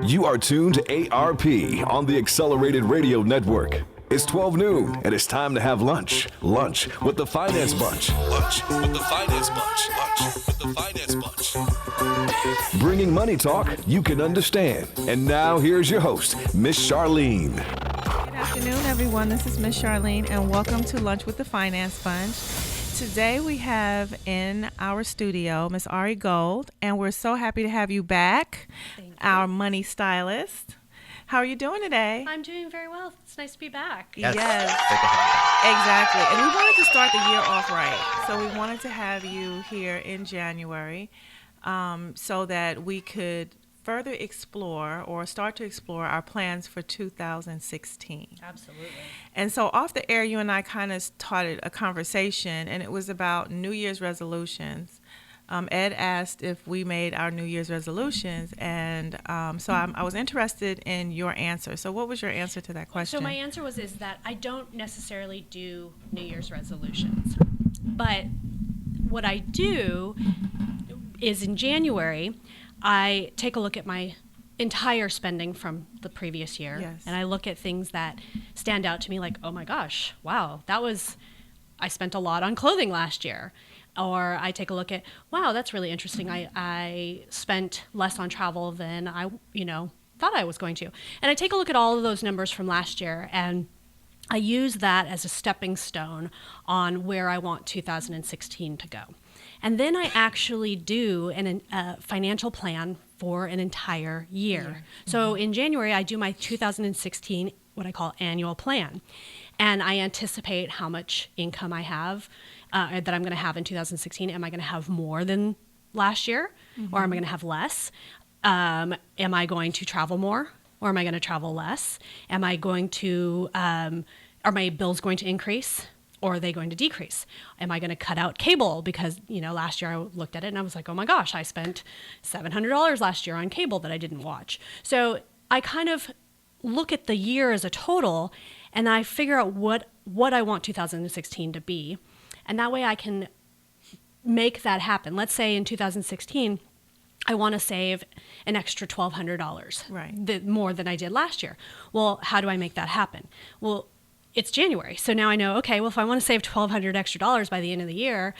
You are tuned to ARP on the Accelerated Radio Network. It's 12 noon, and it's time to have lunch. Lunch with the Finance Bunch. Lunch with the Finance Bunch. Lunch with the Finance Bunch. Bringing money talk you can understand. And now here's your host, Miss Charline. Good afternoon, everyone. This is Miss Charline, and welcome to Lunch with the Finance Bunch. Today we have in our studio Miss Ari Gold, and we're so happy to have you back, our money stylist. How are you doing today? I'm doing very well. It's nice to be back. Yes. Exactly. And we wanted to start the year off right. So we wanted to have you here in January so that we could further explore or start to explore our plans for 2016. Absolutely. And so off the air, you and I kind of started a conversation, and it was about New Year's resolutions. Ed asked if we made our New Year's resolutions, and so I was interested in your answer. So what was your answer to that question? So my answer is that I don't necessarily do New Year's resolutions. But what I do is in January, I take a look at my entire spending from the previous year. Yes. And I look at things that stand out to me like, oh my gosh, wow, I spent a lot on clothing last year. Or I take a look at, wow, that's really interesting. I spent less on travel than I, thought I was going to. And I take a look at all of those numbers from last year, and I use that as a stepping stone on where I want 2016 to go. And then I actually do a financial plan for an entire year. Mm-hmm. So in January, I do my 2016, what I call annual plan. And I anticipate how much income I have that I'm going to have in 2016. Am I going to have more than last year, or am I going to have less? Am I going to travel more, or am I going to travel less? Am I going to, are my bills going to increase, or are they going to decrease? Am I going to cut out cable? Because, last year I looked at it and I was like, oh my gosh, I spent $700 last year on cable that I didn't watch. So I kind of look at the year as a total, and I figure out what I want 2016 to be. And that way I can make that happen. Let's say in 2016, I want to save an extra $1,200, right? More than I did last year. Well, how do I make that happen? Well, it's January. So now I know, okay, well, if I want to save $1,200 extra by the end of the year,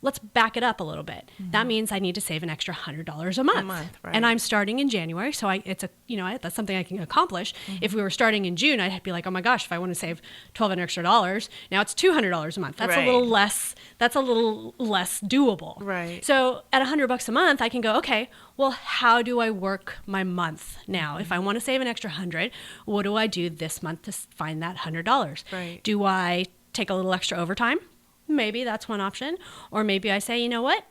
let's back it up a little bit. Mm-hmm. That means I need to save an extra $100 a month. Right. And I'm starting in January, so that's something I can accomplish. Mm-hmm. If we were starting in June, I'd be like, oh my gosh, if I want to save $1,200 extra, now it's $200 a month. That's right. a little less. That's a little less doable. Right. So at $100 a month, I can go, okay, well, how do I work my month now? Mm-hmm. If I want to save an extra $100, what do I do this month to find that $100? Right. Do I take a little extra overtime? Maybe that's one option. Or maybe I say, you know what?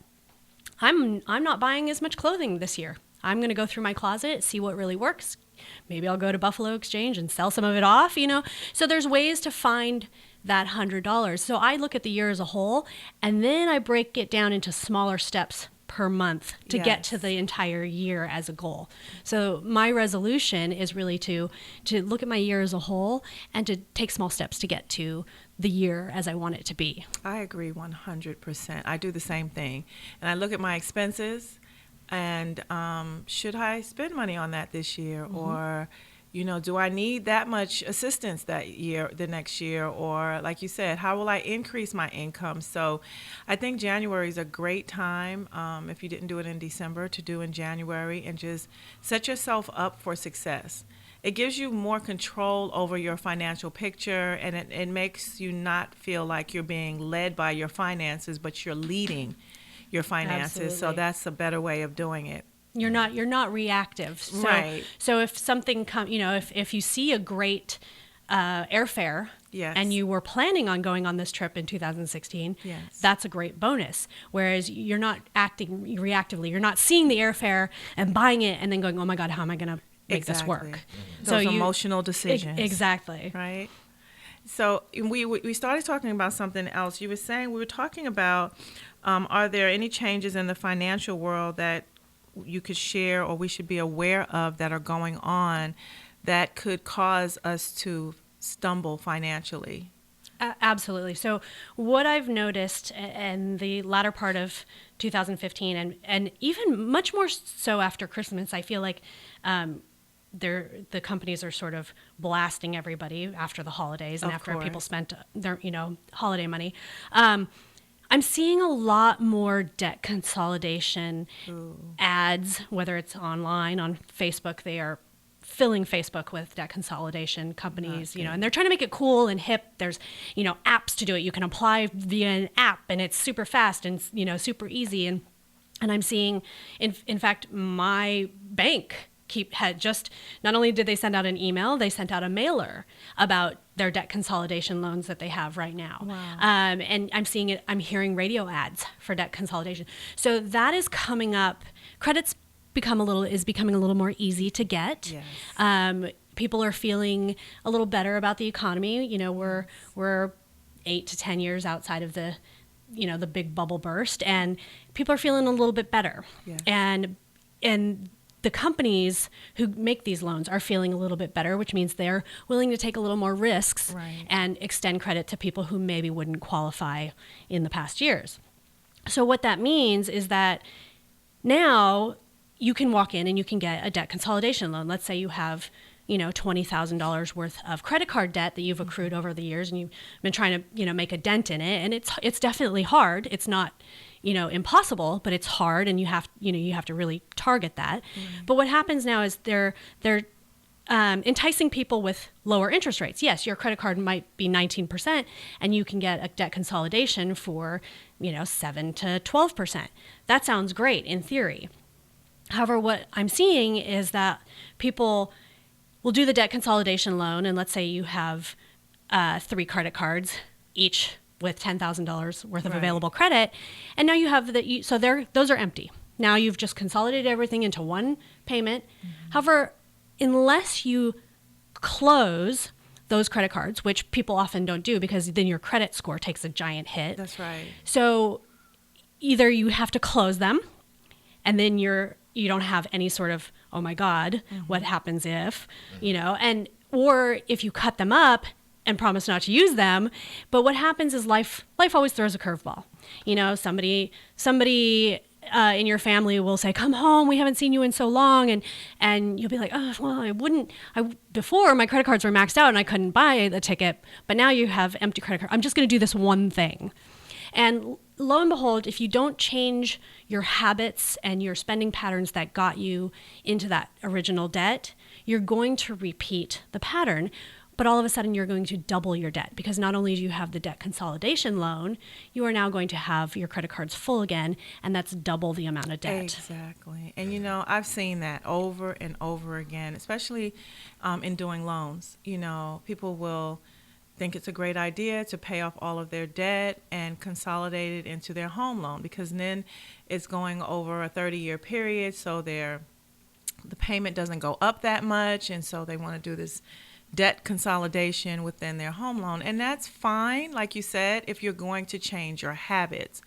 I'm not buying as much clothing this year. I'm going to go through my closet, see what really works. Maybe I'll go to Buffalo Exchange and sell some of it off, So there's ways to find that $100. So I look at the year as a whole, and then I break it down into smaller steps per month to get to the entire year as a goal. So my resolution is really to look at my year as a whole and to take small steps to get to the year as I want it to be. I agree 100%. I do the same thing. And I look at my expenses and should I spend money on that this year? Mm-hmm. Or, do I need that much assistance the next year? Or like you said, how will I increase my income? So I think January is a great time, if you didn't do it in December, to do in January and just set yourself up for success. It gives you more control over your financial picture, and it makes you not feel like you're being led by your finances, but you're leading your finances. Absolutely. So that's a better way of doing it. You're not reactive. So, right. So if something if you see a great airfare, yes, and you were planning on going on this trip in 2016, yes, that's a great bonus. Whereas you're not acting reactively. You're not seeing the airfare and buying it and then going, oh my God, how am I going to make this work? Mm-hmm. Those emotional decisions. Exactly. Right. So we started talking about something else. You were saying, we were talking about, are there any changes in the financial world that you could share or we should be aware of that are going on that could cause us to stumble financially? Absolutely. So what I've noticed in the latter part of 2015 and even much more so after Christmas, I feel like the companies are sort of blasting everybody after the holidays and Of after people course. spent their holiday money. I'm seeing a lot more debt consolidation ads, whether it's online on Facebook. They are filling Facebook with debt consolidation companies, and they're trying to make it cool and hip. There's, apps to do it. You can apply via an app, and it's super fast and, super easy. And I'm seeing, in fact, my bank had just, not only did they send out an email, they sent out a mailer about their debt consolidation loans that they have right now. Wow. And I'm hearing radio ads for debt consolidation. So that is coming up. Credit's becoming a little more easy to get. Yes. People are feeling a little better about the economy. We're 8 to 10 years outside of the big bubble burst, and people are feeling a little bit better. Yes. And the companies who make these loans are feeling a little bit better, which means they're willing to take a little more risks Right. and extend credit to people who maybe wouldn't qualify in the past years. So what that means is that now you can walk in and you can get a debt consolidation loan. Let's say you have, $20,000 worth of credit card debt that you've accrued over the years, and you've been trying to, make a dent in it. And it's definitely hard. It's not, impossible, but it's hard, and you have to really target that. But what happens now is they're enticing people with lower interest rates. Yes, your credit card might be 19%, and you can get a debt consolidation for, 7 to 12%. That sounds great in theory. However, what I'm seeing is that people will do the debt consolidation loan, and let's say you have 3 credit cards, each with $10,000 worth of Right. available credit, and now you have those are empty. Now you've just consolidated everything into one payment. However, unless you close those credit cards, which people often don't do because then your credit score takes a giant hit. That's right. So either you have to close them, and then you don't have any sort of, oh my God, what happens if, or if you cut them up and promise not to use them. But what happens is life always throws a curveball. Somebody in your family will say, come home, we haven't seen you in so long. And you'll be like, oh, well, before my credit cards were maxed out and I couldn't buy the ticket, but now you have empty credit card. I'm just going to do this one thing. And lo and behold, if you don't change your habits and your spending patterns that got you into that original debt, you're going to repeat the pattern. But all of a sudden, you're going to double your debt, because not only do you have the debt consolidation loan, you are now going to have your credit cards full again, and that's double the amount of debt. Exactly. And, I've seen that over and over again, especially in doing loans. People will think it's a great idea to pay off all of their debt and consolidate it into their home loan, because then it's going over a 30-year period, so the payment doesn't go up that much, and so they want to do this debt consolidation within their home loan. And that's fine, like you said, if you're going to change your habits.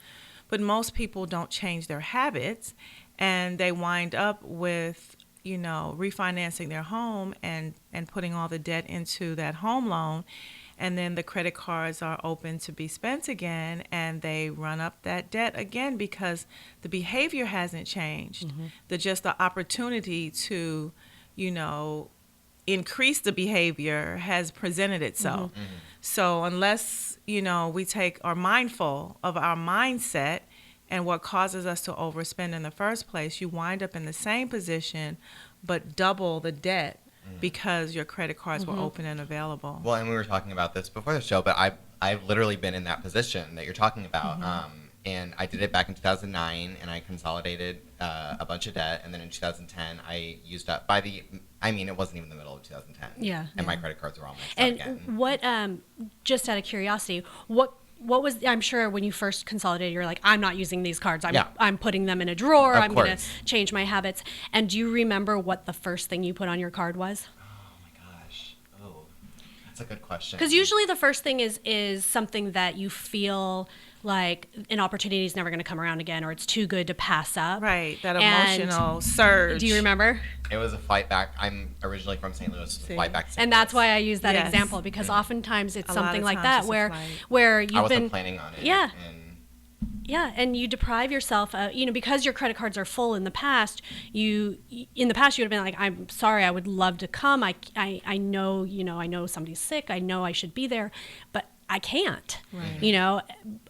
But most people don't change their habits, and they wind up with, refinancing their home and putting all the debt into that home loan. And then the credit cards are open to be spent again, and they run up that debt again because the behavior hasn't changed. Just the opportunity to, increase the behavior has presented itself. So unless, we are mindful of our mindset and what causes us to overspend in the first place, you wind up in the same position but double the debt because your credit cards were open and available. Well, and we were talking about this before the show, but I've literally been in that position that you're talking about. And I did it back in 2009, and I consolidated a bunch of debt. And then in 2010, I used up it wasn't even the middle of 2010. Yeah. And my credit cards were all maxed out And again. what, just out of curiosity, what was, I'm sure when you first consolidated, you're like, I'm not using these cards. I'm putting them in a drawer. Of I'm going to course. change my habits. And do you remember what the first thing you put on your card was? Oh my gosh. Oh, that's a good question. Because usually the first thing is something that you feel like an opportunity is never going to come around again, or it's too good to pass up. Right, that And emotional surge. do you remember? It was a flight back. I'm originally from St. Louis. See. Flight back to St. And that's Louis. why I use that Yes. example, because oftentimes it's A lot something of like times that it's a where flight. where I you've wasn't been planning on it. Yeah. And Yeah, and you deprive yourself, because your credit cards are full in the past. You would have been like, I'm sorry, I would love to come. I know, I know somebody's sick. I know I should be there, but I can't. Right.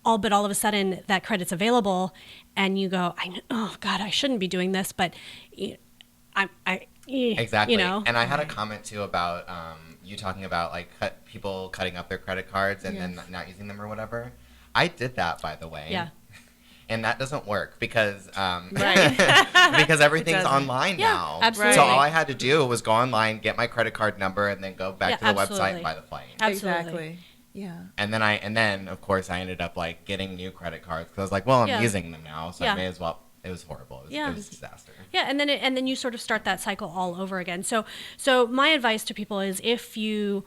But all of a sudden that credit's available, and you go, oh God, I shouldn't be doing this, but exactly. And I had a comment too about you talking about like people cutting up their credit cards and then not using them or whatever. I did that, by the way. Yeah. And that doesn't work because Right. because everything's online now. Absolutely. So all I had to do was go online, get my credit card number, and then go back to the website and buy the flight. Absolutely. Exactly. Yeah. And then of course I ended up like getting new credit cards because I was like, well, I'm using them now, so I may as well. It was horrible. It was a disaster. Yeah, and then you sort of start that cycle all over again. So my advice to people is if you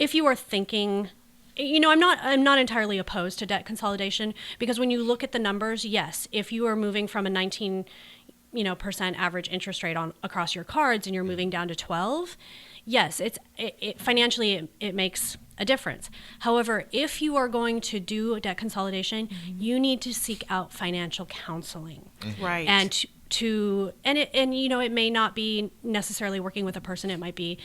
are thinking, I'm not entirely opposed to debt consolidation, because when you look at the numbers, yes, if you are moving from a 19% average interest rate across your cards and you're moving down to 12, yes, it financially it makes a difference. However, if you are going to do a debt consolidation, you need to seek out financial counseling. Right. And it may not be necessarily working with a person. It might be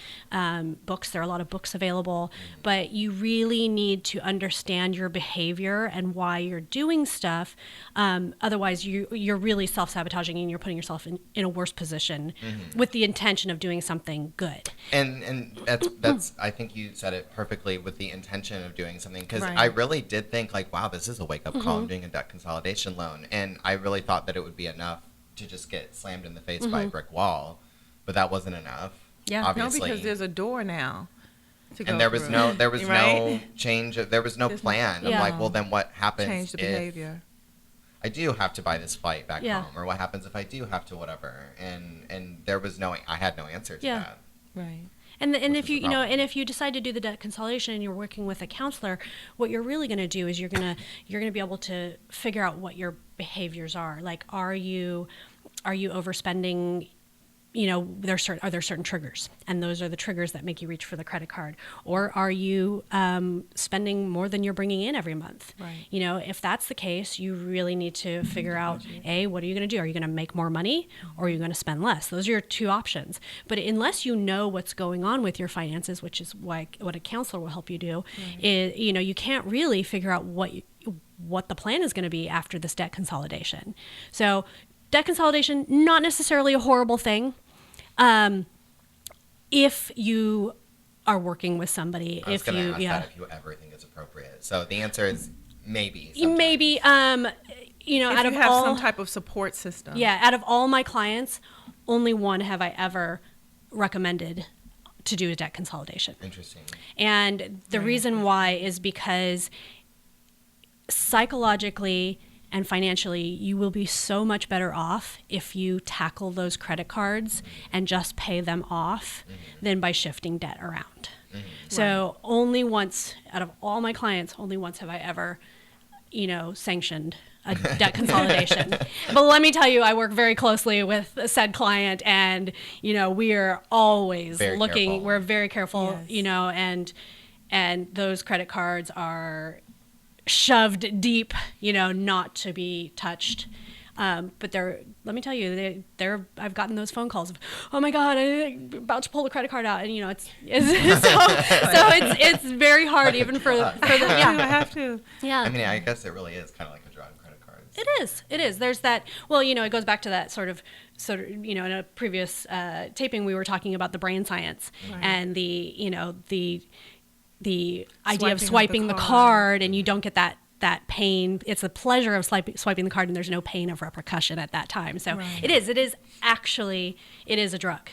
books. There are a lot of books available, but you really need to understand your behavior and why you're doing stuff. Otherwise, you're really self-sabotaging and you're putting yourself in a worse position with the intention of doing something good. And that's I think you said it perfectly, with the intention of doing something, because Right. I really did think like, wow, this is a wake-up call. I'm doing a debt consolidation loan, and I really thought that it would be enough to just get slammed in the face by a brick wall, but that wasn't enough. Yeah. Obviously. No, because there's a door now. And there was no Right? change. There was no plan. Yeah. I'm like, well, then what happens Change the if behavior. I do have to buy this flight back Yeah. home, or what happens if I do have to whatever? And there was I had no answer to Yeah. that. Right. And Which if is you the problem. and if you decide to do the debt consolidation and you're working with a counselor, what you're really going to do is you're going to be able to figure out what your behaviors are. Like, are you overspending? Are there certain triggers, and those are the triggers that make you reach for the credit card? Or are you spending more than you're bringing in every month? Right. If that's the case, you really need to figure out, what are you going to do? Are you going to make more money, or are you going to spend less? Those are your two options. But unless you know what's going on with your finances, which is what a counselor will help you do, is, you can't really figure out what the plan is going to be after this debt consolidation. So debt consolidation, not necessarily a horrible thing. If you are working with somebody, I was going to ask that if you ever think it's appropriate. So the answer is maybe. Sometimes. Maybe, If out of you have all, some type of support system. yeah, out of all my clients, only one have I ever recommended to do a debt consolidation. Interesting. And the reason why is because psychologically and financially, you will be so much better off if you tackle those credit cards and just pay them off than by shifting debt around. So only once, out of all my clients, only once have I ever, sanctioned a debt consolidation. But let me tell you, I work very closely with a said client, and, we are always Very looking, careful. we're very careful, Yes. and those credit cards are shoved deep, not to be touched. But let me tell you, I've gotten those phone calls of, oh my God, I'm about to pull the credit card out. And, it's very hard even for the, I have to. yeah. I mean, I guess it really is kind of like a drug, credit cards. It is. There's that. Well, it goes back to that sort of, in a previous taping, we were talking about the brain science and the idea of swiping the card, and you don't get that pain. It's the pleasure of swiping the card, and there's no pain of repercussion at that time. So it is a drug.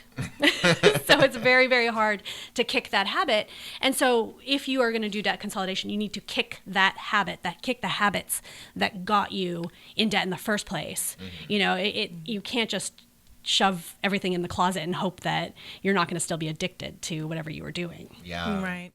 So it's very, very hard to kick that habit. And so if you are going to do debt consolidation, you need to kick the habits that got you in debt in the first place. You can't just shove everything in the closet and hope that you're not going to still be addicted to whatever you were doing. Yeah. Right.